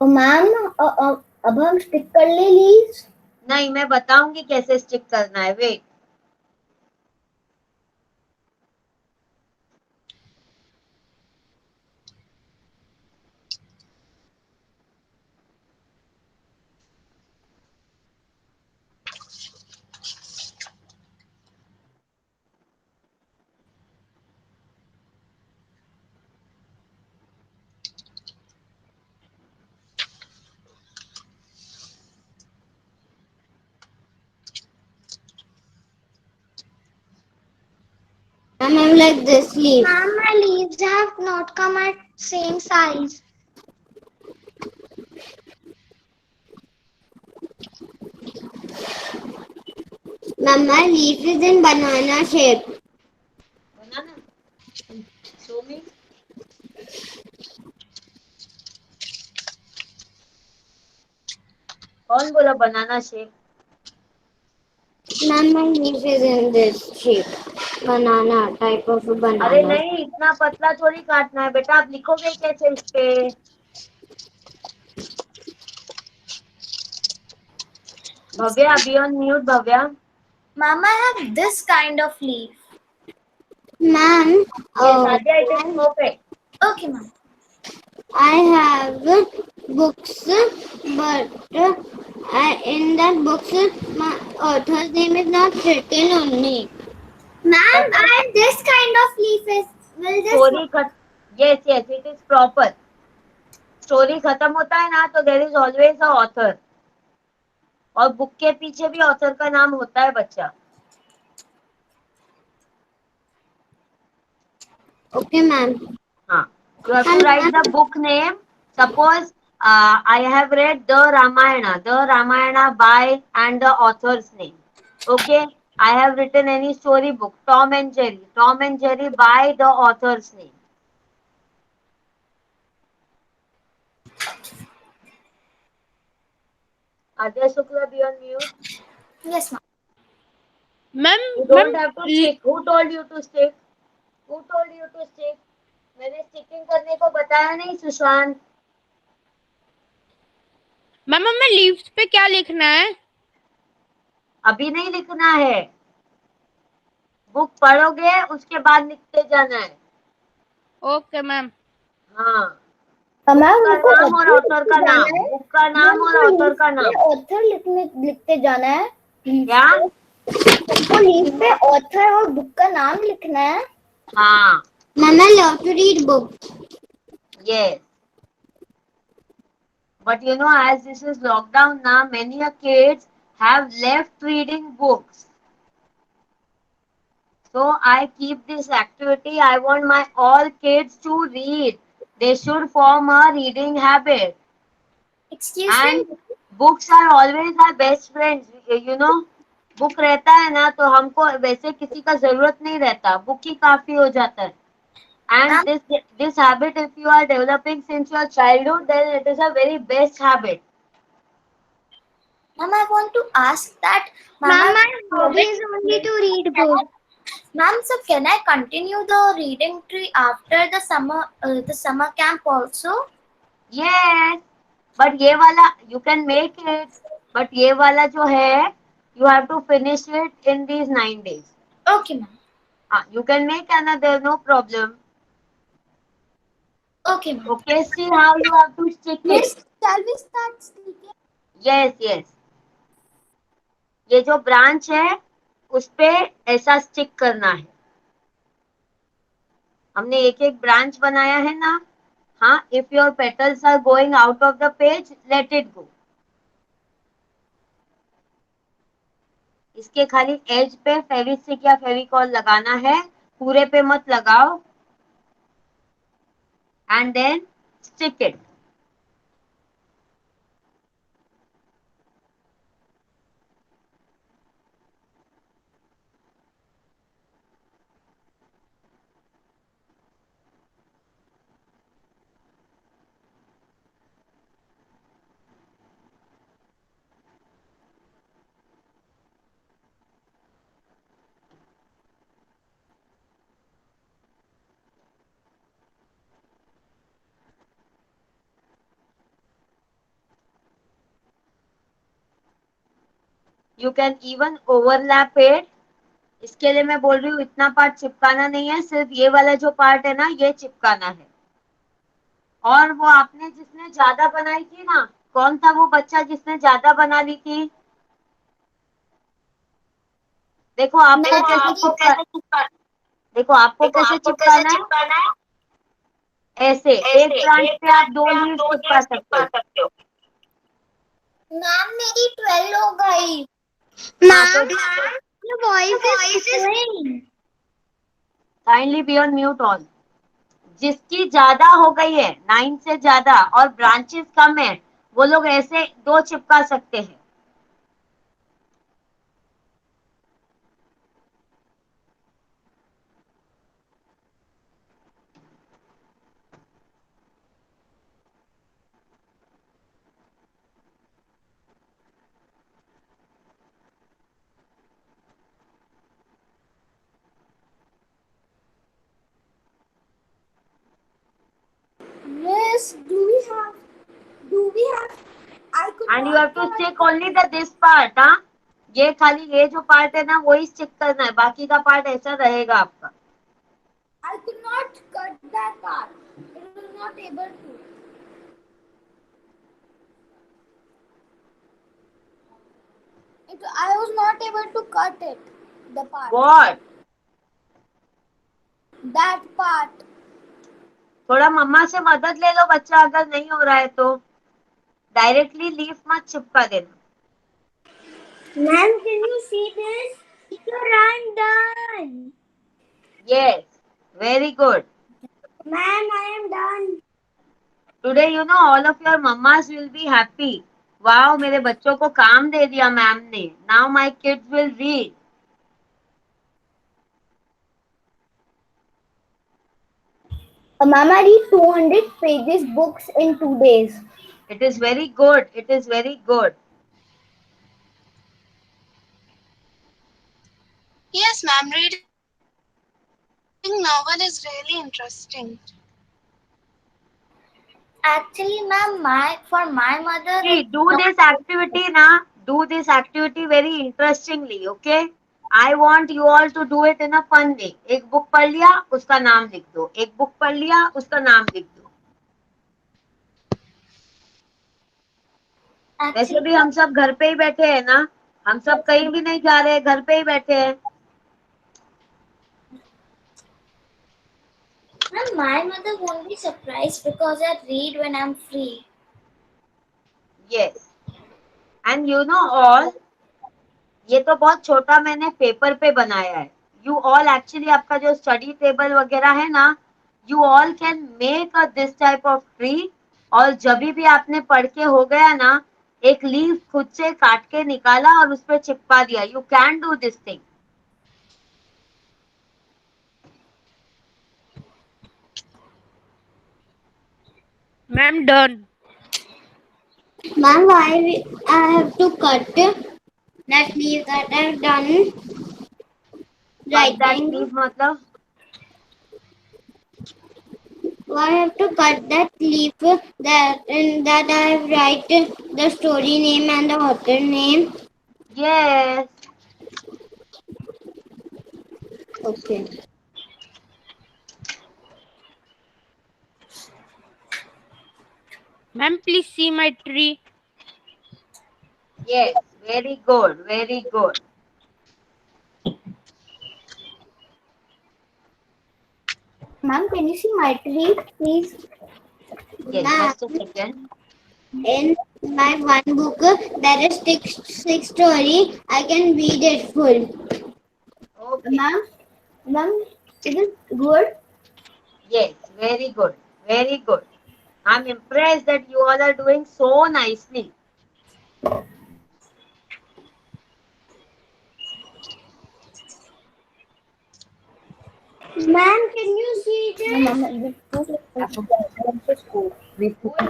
Ma'am अब हम स्टिक कर ले लीव्स. नहीं, मैं बताऊंगी कैसे स्टिक करना है. Wait. I'm like this leaf. Mom, my leaves have not come at same size. Mom, my leaf is in banana shape. Banana. Show me. कौन बोला बनाना shape? Mom, my leaf is in this shape. Banana, type of a banana. अरे नहीं, इतना पतला थोड़ी काटना है बेटा. आप लिखोगे कैसे इस पे? Bhavya, be on mute. Bhavya. Mama, I have this kind of leaf. Ma'am, Yes, Adya, it is perfect. Okay, ma'am. I have books, but in that books, my author's name is not written on me. Ma'am, I this kind of leaf is will story yes, yes, it is proper. Story खत्म होता है ना, तो there is always a author. और book के पीछे भी author का नाम होता है बच्चा. Okay, ma'am. You have to And write the book name. Suppose I have read the Ramayana by and the author's name. Okay, I have written any story book, Tom and Jerry by the author's name. Ajay Shukla, be on mute. Yes, ma'am. Ma'am You ma'am don't have to stick. Who told you to stick? Who told you to stick? मैंने sticking करने को बताया नहीं Sushant. Ma'am हमें leaves पे क्या लिखना है? अभी नहीं लिखना है. बुक पढ़ोगे उसके बाद लिखते जाना है. Okay ma'am. हाँ. मैम का उनको नाम और ऑथर का नाम. जाना है. बुक का नाम और ऑथर का नाम. ऑथर लिखते जाना है. क्या? उनको लीव पे ऑथर और बुक का नाम लिखना है. हाँ. ma'am, I love to read books. Yes. But you know, as this is lockdown now, many a kids have left reading books. So I keep this activity. I want my all kids to read. They should form a reading habit. Excuse And me. books are always our best friends. You know, book रहता है ना तो हमको वैसे किसी का जरूरत नहीं रहता. बुक ही काफी हो जाता है. And this habit, if you are developing since your childhood, then it is a very best habit. Ma'am, I want to ask that. Ma'am, my I- hobby is only to read books. Ma'am, so can I continue the reading tree after the summer camp also? Yes, but ये वाला you can make it. But ये वाला जो है, you have to finish it in these 9 days. Okay, ma'am. You can make another, no problem. Okay, ma'am. Okay, see how you have to stick Miss, it. shall we start speaking? Yes, yes. ये जो branch है, उस पे ऐसा stick करना है. हमने एक एक ब्रांच बनाया है ना. हाँ, if your petals are going out of the page, let it go. इसके खाली एज पे फेविस्टिक या फेविकॉल लगाना है. पूरे पे मत लगाओ. And then stick it. You can even overlap it. इसके लिए मैं बोल रही हूँ इतना पार्ट चिपकाना नहीं है. सिर्फ ये वाला जो पार्ट है ना, ये चिपकाना है. और वो आपने जिसने ज्यादा बनाई थी ना, कौन था वो बच्चा जिसने ज्यादा बना ली थी? देखो आपको कैसे चिपकाना है. ऐसे एक ब्रांच पे आप 2 लीव चिपका सकते हो. मैम, मेरी 12 हो गई. Ma'am, your voice is going. Kindly be on mute all. जिसकी ज्यादा हो गई है 9 से ज्यादा और ब्रांचेस कम है, वो लोग ऐसे 2 चिपका सकते हैं. Miss, I could and you have to stick only the this part. हाँ, ये खाली ये जो पार्ट है ना, वही स्टिक करना है. बाकी का पार्ट ऐसा रहेगा आपका. I could not cut that part. It was not able to. I was not able to cut it. The part. What? That part. थोड़ा मम्मा से मदद ले लो बच्चा, अगर नहीं हो रहा है तो. डायरेक्टली लीफ मत चिपका देना. Ma'am, can you see this? Sir, I'm done. Yes, very good. Ma'am, I am done. Today, you know, all of your mamas will be happy. Wow, मेरे बच्चों को काम दे दिया मैम ने. Now my kids will read. Ma'am, I read 200 pages books in 2 days. It is very good. It is very good. Yes, ma'am. Reading novel is really interesting. Actually, ma'am, for my mother, See, do this activity na. Do this activity very interestingly, okay? I want you all to do it in a fun way. एक book पढ़ लिया, उसका नाम लिख दो. एक book पढ़ लिया, उसका नाम लिख दो. वैसे actually, भी हम सब घर पे ही बैठे हैं ना. हम सब कहीं भी नहीं जा रहे, घर पे ही बैठे हैं. ma'am, my mother won't be surprised because I read when I'm free. Yes. And you know all, ये तो बहुत छोटा मैंने पेपर पे बनाया है. You all actually आपका जो स्टडी टेबल वगैरह है ना, you all can make a this type of tree. और जब भी आपने पढ़ के हो गया ना, एक लीफ खुद से काट के निकाला और उस पर चिपका दिया. You can do this thing. Ma'am, done. Ma'am, I have to cut that leaf that I've done Cut that writing. leaf मतलब I have to cut that leaf that I have write the story name and the author name. yes. Okay. Ma'am, please see my tree. Yes, very good, very good. Ma'am, can you see my tree, please? Yes, Ma'am, just a second. in my one book, there is six story. I can read it full. Okay. Ma'am, is it good? Yes, very good, very good. I'm impressed that you all are doing so nicely. Ma'am, can you see it? Who's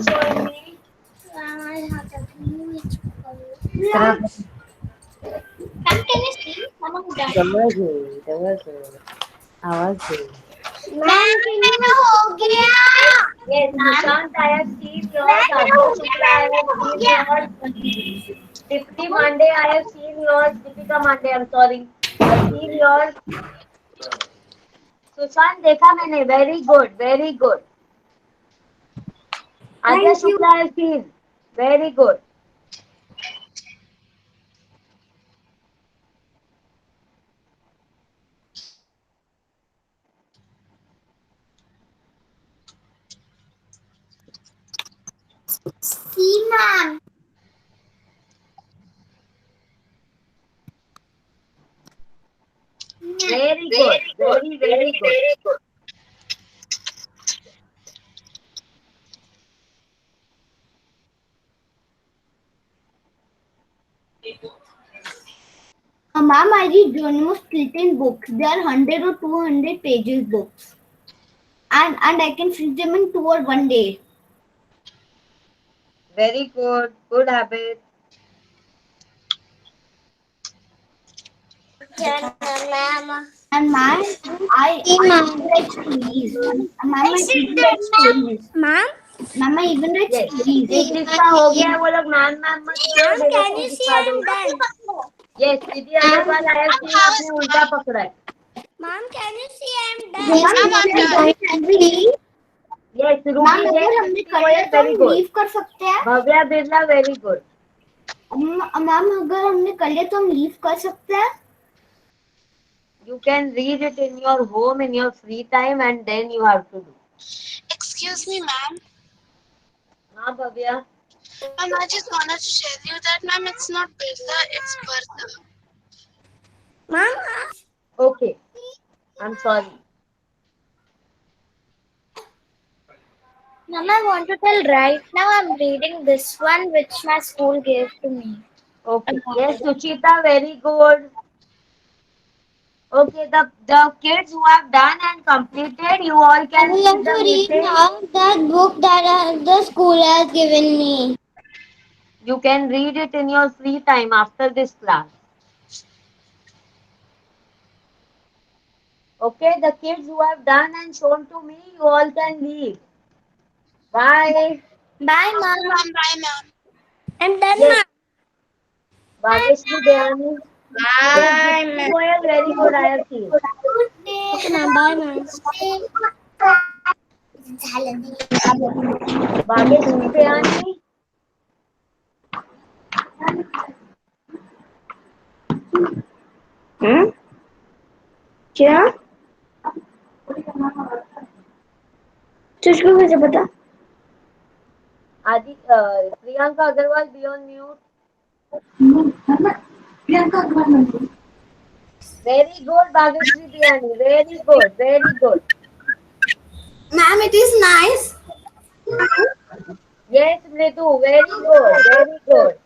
showing me? Ma'am, can you see? Ma'am, I'm done. Ma'am, can you? Yes, Nishant, I have seen yours. Adya Shukla, I have seen yours. Dipti Mande, I have seen yours. Deepika Mande, I'm sorry. I've seen yours. Sushant, देखा मैंने. Very good, very good. Adya Thank you. Shukla, I have seen. Very good. See, ma'am. Very good. Very, very good. Ma'am, I read almost 13 books. They are 100 or 200 pages books. And I can finish them in 2 or 1 day. Very good. Good habit. And ma'am, I even write stories. Ma'am, I even write stories. Ma'am, I even write Yes. stories. जिसका हो गया है वो लोग ma'am मत करो. Can you see I'm done? Yes, दीदी Agarwal, I have seen आपने उल्टा पकड़ा है. Ma'am, can you see I'm done? Ma'am, I'm done. Yes, ma'am Ruby अगर हमने Jain, कर लिया तो very हम good. लीव कर सकते हैं. Bhavya Birla, very good. Ma'am अगर हमने कर लिया तो हम लीव कर सकते हैं. You can read it in your home in your free time and then you have to do. Excuse me, ma'am. हाँ Bhavya. Ma'am, I just wanted to tell you that, ma'am, it's not Birla, it's Barla. Ma'am, Okay. I'm sorry. Mom, I want to tell right now. I'm reading this one which my school gave to me. Okay. Yes, Suchita, very good. Okay, the kids who have done and completed, you all I can will leave the also read meeting. now that book that the school has given me. You can read it in your free time after this class. Okay, the kids who have done and shown to me, you all can leave. Bye. Bye, Mom. Bye, ma'am. I'm done, Yes, Bhageshri Dayani. Yes, Bye, Dipti ma'am. Goyal, very good, I have seen. Good day. Okay, ma'am. Bye, ma'am. Bhageshri Dayani. क्या तुझको कैसे पता Adi, Priyanka Agarwal, be on mute. Very good, Bhageshri Dayani. Very good, very good. Ma'am, it is nice. Yes, Mridu, very good, very good.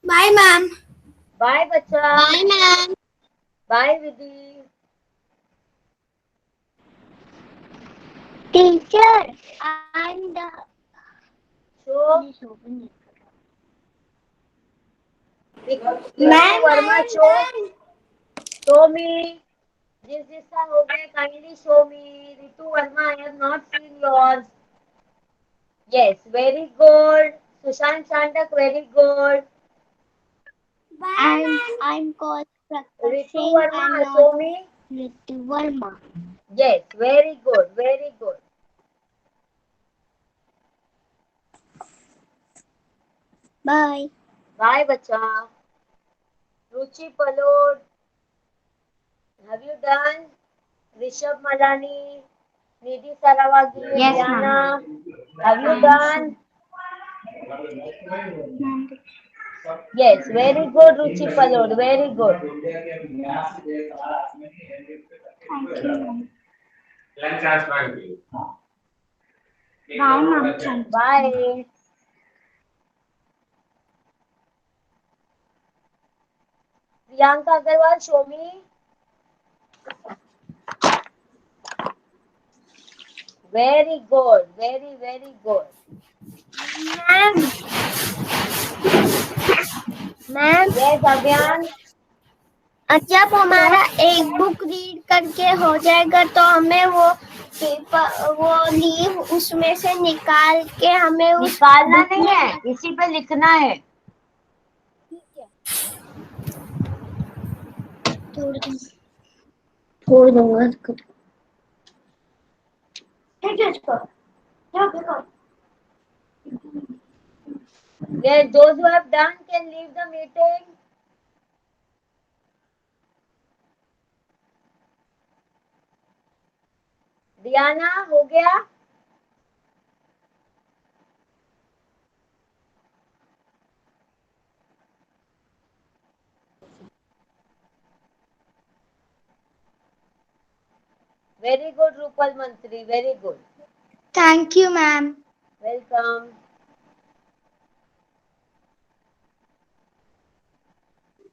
Bye, ma'am. Bye, bacha. Bye, ma'am. Bye, Vidhi. Teacher, I'm the. Show. Ritu Ma'am, Verma, I'm show. done. Show me. जिसका हो गया, kindly show me. Ritu Verma, I have not seen yours. Yes, very good. Sushant Chandak, very good. I'm called Prakar Ritu Singh. I'm Verma, not show me. Ritu Verma. Yes, very good, very good. Bye. Bye, bacha. Ruchi Palod, have you done? Rishabh Malani, Nidhi Sarawagi, Yes, Diana, have you done? Yes, very good, Ruchi Palod, very good. Bye. Priyanka Agarwal, show me. Very good, very, very good. Ma'am Yes, Abhyan. जब हमारा एक book read करके हो जाएगा तो हमें वो paper वो लीव उसमें से निकाल के हमें उस निकालना नहीं है, इसी पे लिखना है. छोड़ दूंगा Yes, those who have done can leave the meeting. Diana, हो गया? Very good, Rupal Mantri. Very good. Thank you ma'am Welcome.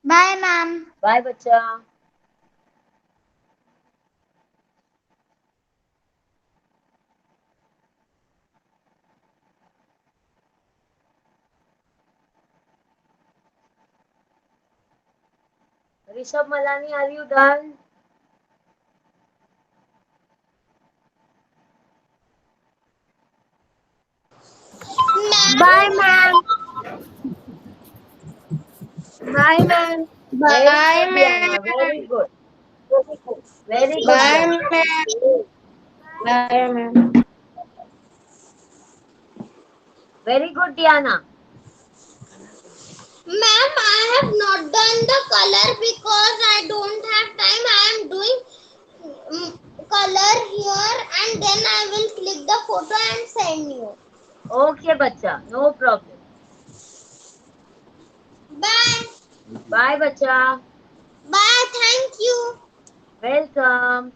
Bye ma'am Bye, bacha. Rishabh Malani, are you done? Bye ma'am bye ma'am Very good, Diana. Very good. Very good, Diana. Bye ma'am Very good, Diana. Ma'am, I have not done the color because I don't have time. I am doing color here and then I will click the photo and send you. Okay, bacha. No problem. Bye. Bye, bacha. Bye. Thank you. Welcome.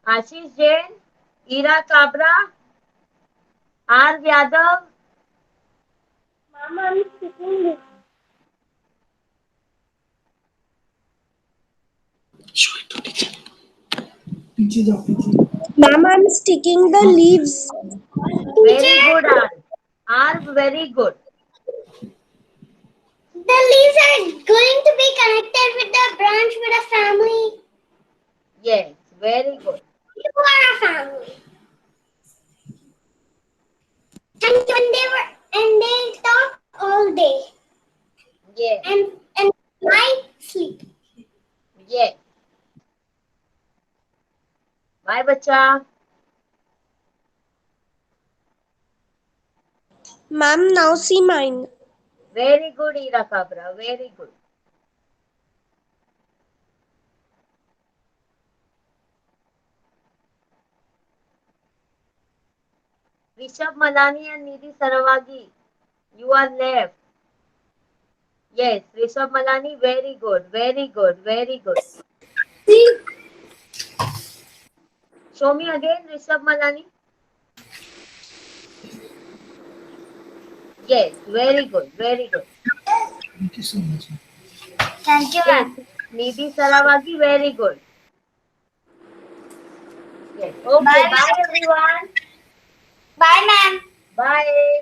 Ashish Jain, Ira Kabra, R. Yadav. Mama, I'm speaking this. Ma'am, I'm sticking the leaves. Very good, R. R, very good. The leaves are going to be connected with the branch with a family. Yes, very good. You are a family. And they talk all day Yes, and night sleep. yes. Bye, bacha. Ma'am, now see mine. Very good, Ira Kabra. Very good. Rishabh Malani and Nidhi Sarawagi, you are left. Yes, Rishabh Malani, very good, very good, very good. Show me again, Rishabh Malani. Yes, very good, very good. Thank you, Yes, ma'am. Nidhi Sarawagi, very good. Yes, okay, Bye, bye everyone. bye, ma'am. Bye.